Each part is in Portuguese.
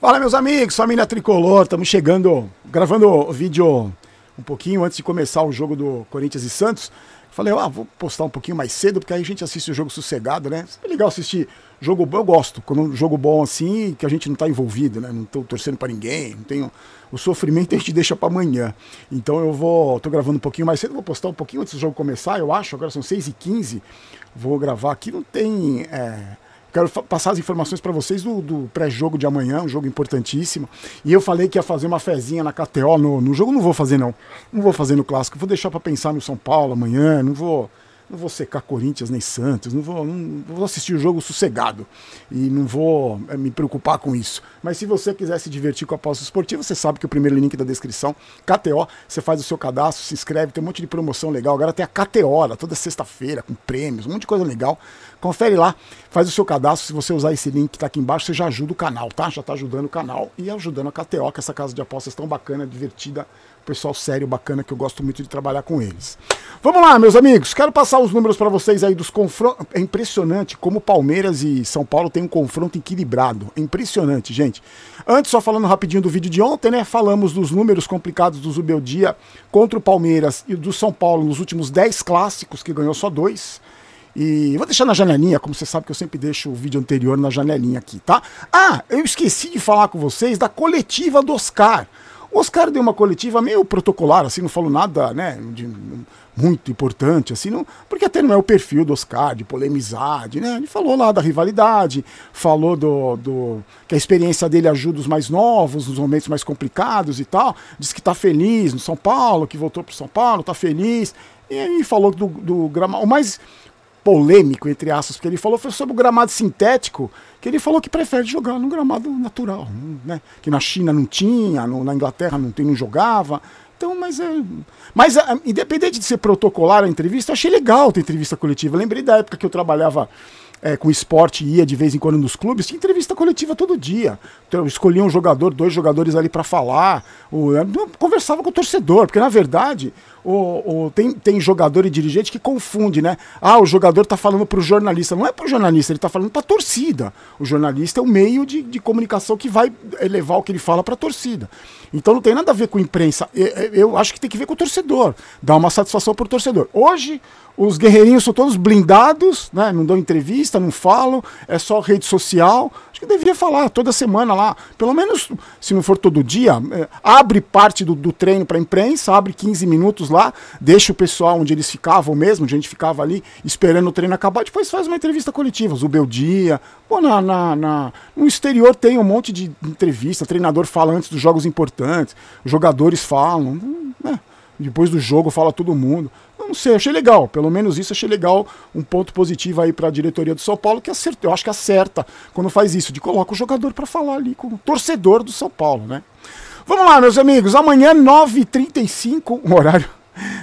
Fala, meus amigos, família Tricolor, estamos chegando, gravando o vídeo um pouquinho antes de começar o jogo do Corinthians e Santos. Falei, vou postar um pouquinho mais cedo, porque aí a gente assiste o jogo sossegado, né? É legal assistir jogo bom, eu gosto, quando um jogo bom assim, que a gente não tá envolvido, né? Não tô torcendo pra ninguém, não tenho... O sofrimento a gente deixa pra amanhã. Então tô gravando um pouquinho mais cedo, vou postar um pouquinho antes do jogo começar, eu acho, agora são 6h15, vou gravar aqui, não tem... Quero passar as informações para vocês do pré-jogo de amanhã, um jogo importantíssimo. E eu falei que ia fazer uma fezinha na KTO no jogo, não vou fazer não. Não vou fazer no Clássico, vou deixar para pensar no São Paulo amanhã, não vou secar Corinthians nem Santos, não vou assistir o jogo sossegado e não vou me preocupar com isso. Mas se você quiser se divertir com a aposta esportiva, você sabe que o primeiro link da descrição, KTO, você faz o seu cadastro, se inscreve, tem um monte de promoção legal. Agora tem a KTO, toda sexta-feira, com prêmios, um monte de coisa legal. Confere lá, faz o seu cadastro, se você usar esse link que tá aqui embaixo, você já ajuda o canal, tá? Já tá ajudando o canal e ajudando a KTO, que é essa casa de apostas tão bacana, divertida, pessoal sério, bacana, que eu gosto muito de trabalhar com eles. Vamos lá, meus amigos, quero passar os números para vocês aí dos confrontos. É impressionante como Palmeiras e São Paulo tem um confronto equilibrado. É impressionante, gente. Antes, só falando rapidinho do vídeo de ontem, né? Falamos dos números complicados do Zubeldia contra o Palmeiras e do São Paulo nos últimos 10 clássicos, que ganhou só 2. E vou deixar na janelinha, como você sabe que eu sempre deixo o vídeo anterior na janelinha aqui, tá? Eu esqueci de falar com vocês da coletiva do Oscar. O Oscar deu uma coletiva meio protocolar, assim, não falou nada, né, de muito importante, assim, não, porque até não é o perfil do Oscar, de polemizar, né, ele falou lá da rivalidade, falou que a experiência dele ajuda os mais novos, nos momentos mais complicados e tal, disse que tá feliz no São Paulo, que voltou pro São Paulo, tá feliz, e aí falou do gramado, o mais polêmico, entre aspas, que ele falou foi sobre o gramado sintético, que ele falou que prefere jogar no gramado natural, né? Que na China não tinha, na Inglaterra não jogava. Então, mas independente de ser protocolar a entrevista, eu achei legal ter entrevista coletiva. Eu lembrei da época que eu trabalhava com esporte e ia de vez em quando nos clubes, tinha entrevista coletiva todo dia. Então, eu escolhia um jogador, 2 jogadores ali para falar, eu conversava com o torcedor, porque na verdade tem jogador e dirigente que confunde, né? O jogador tá falando pro jornalista. Não é pro jornalista, ele tá falando pra torcida. O jornalista é o meio de comunicação que vai levar o que ele fala pra torcida. Então não tem nada a ver com a imprensa. Eu acho que tem que ver com o torcedor. Dar uma satisfação pro torcedor. Hoje, os guerreirinhos são todos blindados, né? Não dão entrevista, não falam, é só rede social. Acho que devia falar toda semana lá, pelo menos, se não for todo dia, abre parte do treino para a imprensa, abre 15 minutos lá, deixa o pessoal onde eles ficavam mesmo, onde a gente ficava ali, esperando o treino acabar, depois faz uma entrevista coletiva, Zubeldia. Pô, no exterior tem um monte de entrevista, treinador fala antes dos jogos importantes, os jogadores falam, né? Depois do jogo fala todo mundo. Não sei, achei legal, pelo menos isso achei legal, um ponto positivo aí para a diretoria do São Paulo, que acerta, eu acho que acerta quando faz isso, de coloca o jogador para falar ali com o torcedor do São Paulo, né? Vamos lá, meus amigos, amanhã 9h35, o horário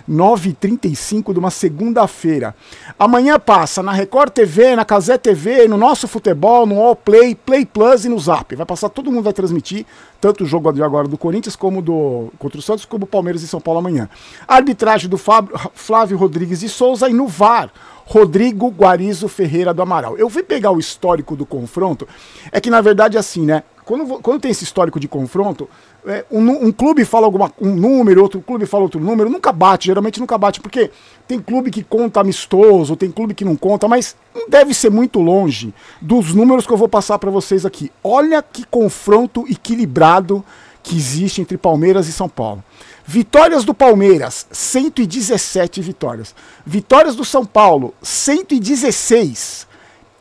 9h35 de uma segunda-feira. Amanhã passa na Record TV, na Cazé TV, no Nosso Futebol, no All Play, Play Plus e no Zap. Vai passar, todo mundo vai transmitir, tanto o jogo de agora do Corinthians, como contra o Santos, como o Palmeiras e São Paulo amanhã. A arbitragem do Flávio Rodrigues de Souza e no VAR, Rodrigo Guarizo Ferreira do Amaral. Eu fui pegar o histórico do confronto, é que na verdade é assim, né? Quando tem esse histórico de confronto, um clube fala um número, outro clube fala outro número, nunca bate, geralmente nunca bate, porque tem clube que conta amistoso, tem clube que não conta, mas não deve ser muito longe dos números que eu vou passar para vocês aqui. Olha que confronto equilibrado que existe entre Palmeiras e São Paulo. Vitórias do Palmeiras, 117 vitórias. Vitórias do São Paulo, 116.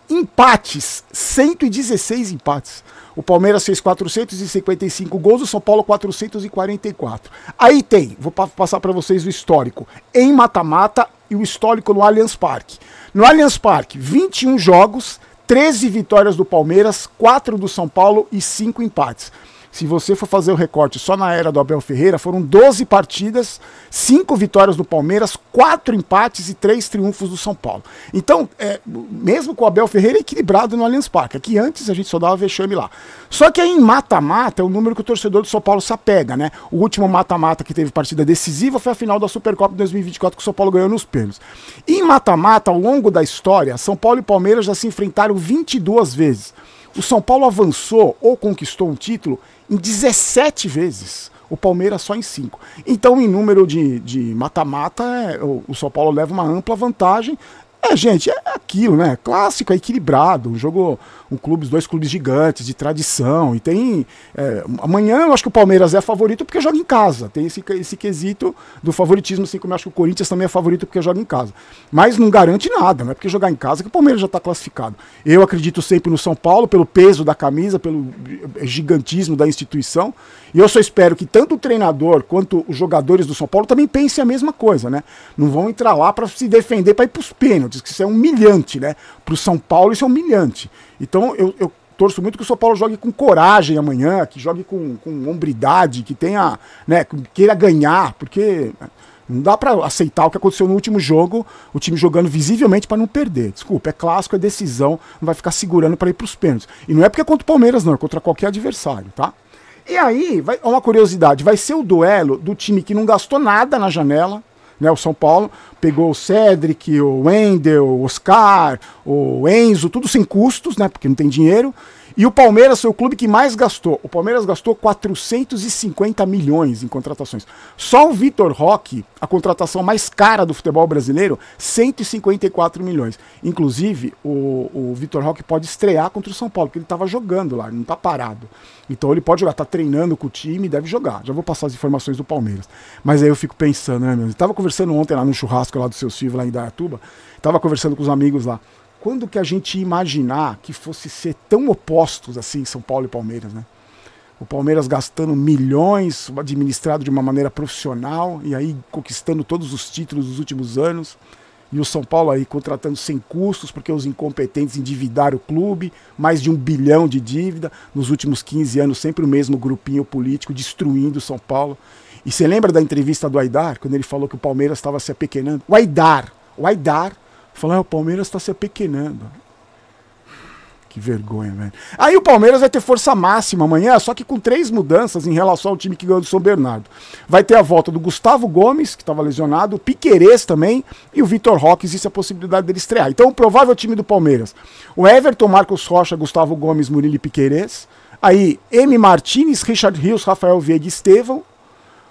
Empates, 116 empates. O Palmeiras fez 455 gols, o São Paulo 444. Aí vou passar para vocês o histórico em mata-mata e o histórico no Allianz Parque. No Allianz Parque, 21 jogos, 13 vitórias do Palmeiras, 4 do São Paulo e 5 empates. Se você for fazer o recorte só na era do Abel Ferreira, foram 12 partidas, 5 vitórias do Palmeiras, 4 empates e 3 triunfos do São Paulo. Então, mesmo com o Abel Ferreira, é equilibrado no Allianz Parque. Aqui antes a gente só dava vexame lá. Só que aí em mata-mata é o número que o torcedor do São Paulo se apega, né? O último mata-mata que teve partida decisiva foi a final da Supercopa de 2024 que o São Paulo ganhou nos pênaltis. Em mata-mata, ao longo da história, São Paulo e Palmeiras já se enfrentaram 22 vezes. O São Paulo avançou ou conquistou um título em 17 vezes. O Palmeiras só em 5. Então, em número de mata-mata, o São Paulo leva uma ampla vantagem. Gente, é aquilo, né? Clássico, é equilibrado. Um jogo, dois clubes gigantes, de tradição. E tem. Amanhã eu acho que o Palmeiras é favorito porque joga em casa. Tem esse quesito do favoritismo, assim como eu acho que o Corinthians também é favorito porque joga em casa. Mas não garante nada, não é porque jogar em casa que o Palmeiras já está classificado. Eu acredito sempre no São Paulo, pelo peso da camisa, pelo gigantismo da instituição. E eu só espero que tanto o treinador quanto os jogadores do São Paulo também pensem a mesma coisa, né? Não vão entrar lá para se defender, para ir para os pênaltis, que isso é humilhante, né? Para o São Paulo isso é humilhante. Então eu torço muito que o São Paulo jogue com coragem amanhã, que jogue com hombridade, que tenha, né, que queira ganhar, porque não dá para aceitar o que aconteceu no último jogo, o time jogando visivelmente para não perder. Desculpa, é clássico, é decisão, não vai ficar segurando para ir para os pênaltis. E não é porque é contra o Palmeiras, não, é contra qualquer adversário, tá? E aí, uma curiosidade, vai ser o duelo do time que não gastou nada na janela, né? O São Paulo pegou o Cedric, o Wendel, o Oscar, o Enzo, tudo sem custos, né? Porque não tem dinheiro. E o Palmeiras foi o clube que mais gastou. O Palmeiras gastou 450 milhões em contratações. Só o Vitor Roque, a contratação mais cara do futebol brasileiro, 154 milhões. Inclusive, o Vitor Roque pode estrear contra o São Paulo, porque ele estava jogando lá, ele não está parado. Então ele pode jogar, está treinando com o time, deve jogar. Já vou passar as informações do Palmeiras. Mas aí eu fico pensando, né, meu? Eu estava conversando ontem lá no churrasco lá do seu Silvio, lá em Indaiatuba, estava conversando com os amigos lá. Quando que a gente ia imaginar que fosse ser tão opostos assim, São Paulo e Palmeiras, né? O Palmeiras gastando milhões, administrado de uma maneira profissional, e aí conquistando todos os títulos dos últimos anos, e o São Paulo aí contratando sem custos, porque os incompetentes endividaram o clube, mais de 1 bilhão de dívida, nos últimos 15 anos sempre o mesmo grupinho político destruindo o São Paulo. E você lembra da entrevista do Aidar, quando ele falou que o Palmeiras estava se apequenando? O Aidar falando, o Palmeiras está se apequenando. Que vergonha, velho. Aí o Palmeiras vai ter força máxima amanhã, só que com 3 mudanças em relação ao time que ganhou do São Bernardo. Vai ter a volta do Gustavo Gomes, que estava lesionado, o Piquerez também, e o Vitor Roque, existe a possibilidade dele estrear. Então o provável time do Palmeiras, o Everton, Marcos Rocha, Gustavo Gomes, Murilo e Piquerez. Aí, M. Martins, Richard Rios, Rafael Veiga e Estevão.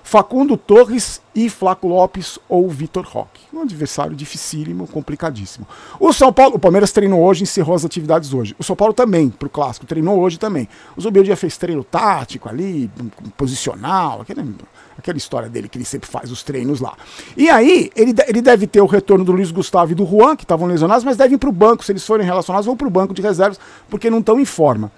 Facundo Torres e Flaco Lopes ou Vitor Roque. Um adversário dificílimo, complicadíssimo. O São Paulo, o Palmeiras treinou hoje, encerrou as atividades hoje. O São Paulo também, pro Clássico, treinou hoje também. O Zubeldia fez treino tático ali, posicional, aquela história dele que ele sempre faz os treinos lá. E aí, ele deve ter o retorno do Luiz Gustavo e do Juan, que estavam lesionados, mas devem ir pro banco, se eles forem relacionados, vão pro banco de reservas, porque não estão em forma.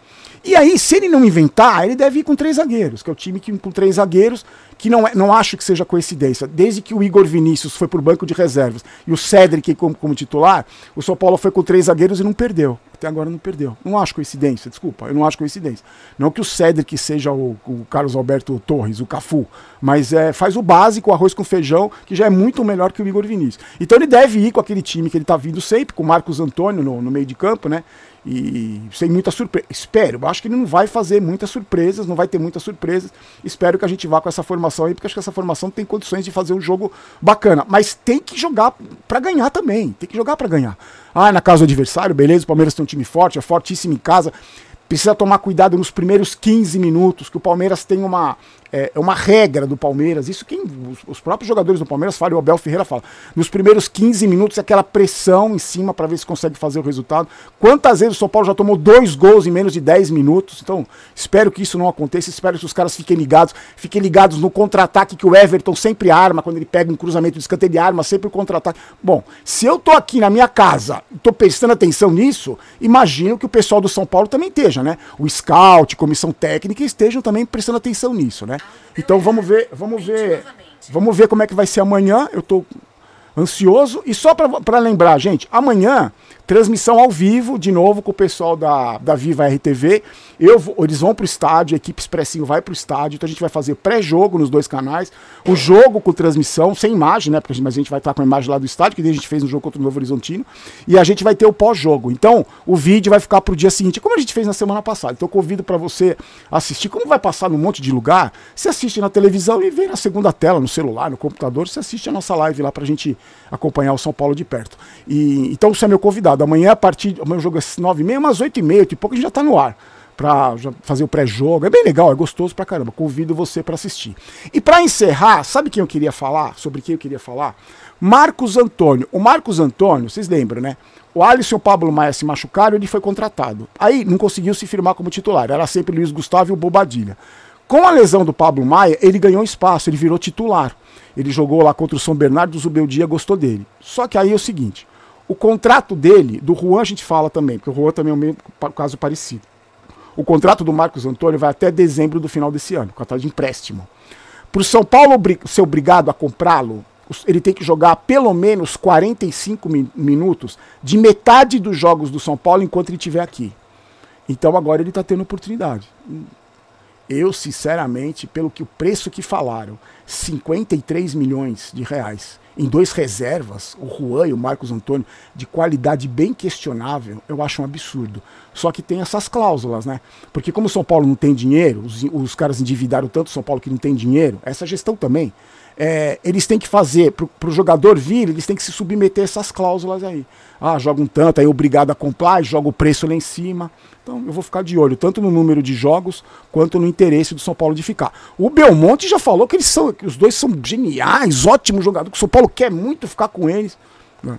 E aí, se ele não inventar, ele deve ir com 3 zagueiros, que é o time que com 3 zagueiros, que não acho que seja coincidência. Desde que o Igor Vinícius foi pro banco de reservas e o Cedric como titular, o São Paulo foi com 3 zagueiros e não perdeu. Até agora não perdeu. Não acho coincidência, desculpa, eu não acho coincidência. Não que o Cedric seja o Carlos Alberto Torres, o Cafu, mas faz o básico, o arroz com feijão, que já é muito melhor que o Igor Vinícius. Então ele deve ir com aquele time que ele tá vindo sempre, com o Marcos Antônio no meio de campo, né? E sem muita surpresa. Espero, eu acho que ele não vai fazer muitas surpresas, não vai ter muitas surpresas. Espero que a gente vá com essa formação aí, porque acho que essa formação tem condições de fazer um jogo bacana. Mas tem que jogar pra ganhar também. Tem que jogar pra ganhar. Na casa do adversário, beleza, o Palmeiras tem um time forte, é fortíssimo em casa. Precisa tomar cuidado nos primeiros 15 minutos, que o Palmeiras tem uma regra do Palmeiras, isso os próprios jogadores do Palmeiras falam, o Abel Ferreira fala, nos primeiros 15 minutos aquela pressão em cima para ver se consegue fazer o resultado. Quantas vezes o São Paulo já tomou 2 gols em menos de 10 minutos? Então, espero que isso não aconteça, espero que os caras fiquem ligados no contra-ataque que o Everton sempre arma, quando ele pega um cruzamento de escanteio, ele arma sempre o contra-ataque. Bom, se eu tô aqui na minha casa, tô prestando atenção nisso, imagino que o pessoal do São Paulo também esteja, né? O scout, comissão técnica estejam também prestando atenção nisso, né? Então vamos ver como é que vai ser amanhã. Eu tô ansioso. E só para lembrar, gente, amanhã transmissão ao vivo, de novo com o pessoal da Viva RTV. Eles vão pro estádio, a equipe Expressinho vai pro estádio, então a gente vai fazer pré-jogo nos 2 canais, o jogo com transmissão, sem imagem, né, mas a gente vai estar com a imagem lá do estádio, que a gente fez no jogo contra o Novo Horizontino, e a gente vai ter o pós-jogo. Então, o vídeo vai ficar pro dia seguinte, como a gente fez na semana passada. Então eu convido para você assistir, como vai passar num monte de lugar, você assiste na televisão e vê na segunda tela, no celular, no computador, você assiste a nossa live lá pra gente acompanhar o São Paulo de perto. Então você é meu convidado. convidado. Amanhã, amanhã o jogo é 9h30, umas 8h30, 8 e pouco, a gente já tá no ar. Pra fazer o pré-jogo. É bem legal, é gostoso pra caramba. Convido você pra assistir. E pra encerrar, sabe quem eu queria falar? Sobre quem eu queria falar? Marcos Antônio. O Marcos Antônio, vocês lembram, né? O Alisson e o Pablo Maia se machucaram, ele foi contratado. Aí não conseguiu se firmar como titular. Era sempre Luiz Gustavo e o Bobadilha. Com a lesão do Pablo Maia, ele ganhou espaço, ele virou titular. Ele jogou lá contra o São Bernardo, o Zubeldia gostou dele. Só que aí é o seguinte, o contrato dele, do Juan a gente fala também, porque o Juan também é o mesmo caso parecido. O contrato do Marcos Antônio vai até dezembro do final desse ano, contrato de empréstimo. Para o São Paulo ser obrigado a comprá-lo, ele tem que jogar pelo menos 45 minutos de metade dos jogos do São Paulo enquanto ele estiver aqui. Então agora ele está tendo oportunidade. Eu, sinceramente, pelo que o preço que falaram, 53 milhões de reais em 2 reservas, o Juan e o Marcos Antônio, de qualidade bem questionável, eu acho um absurdo. Só que tem essas cláusulas, né? Porque como o São Paulo não tem dinheiro, os caras endividaram tanto o São Paulo que não tem dinheiro, essa gestão também, eles têm que fazer, pro jogador vir, eles têm que se submeter a essas cláusulas aí. Ah, joga um tanto, aí é obrigado a comprar, joga o preço lá em cima. Então eu vou ficar de olho, tanto no número de jogos, quanto no interesse do São Paulo de ficar. O Belmonte já falou que que os dois são geniais, ótimos jogadores, que o São Paulo quer muito ficar com eles.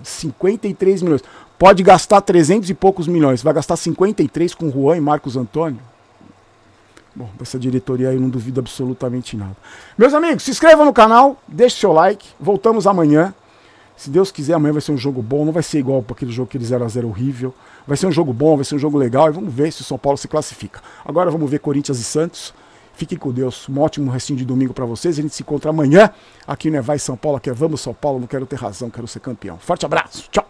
53 milhões. Pode gastar 300 e poucos milhões, vai gastar 53 com Juan e Marcos Antônio? Bom, dessa diretoria aí eu não duvido absolutamente nada. Meus amigos, se inscrevam no canal, deixe seu like, voltamos amanhã. Se Deus quiser, amanhã vai ser um jogo bom, não vai ser igual para aquele jogo, aquele 0x0 horrível. Vai ser um jogo bom, vai ser um jogo legal e vamos ver se o São Paulo se classifica. Agora vamos ver Corinthians e Santos. Fiquem com Deus, um ótimo restinho de domingo para vocês. A gente se encontra amanhã aqui no Vai São Paulo, aqui é Vamos São Paulo, não quero ter razão, quero ser campeão. Forte abraço, tchau!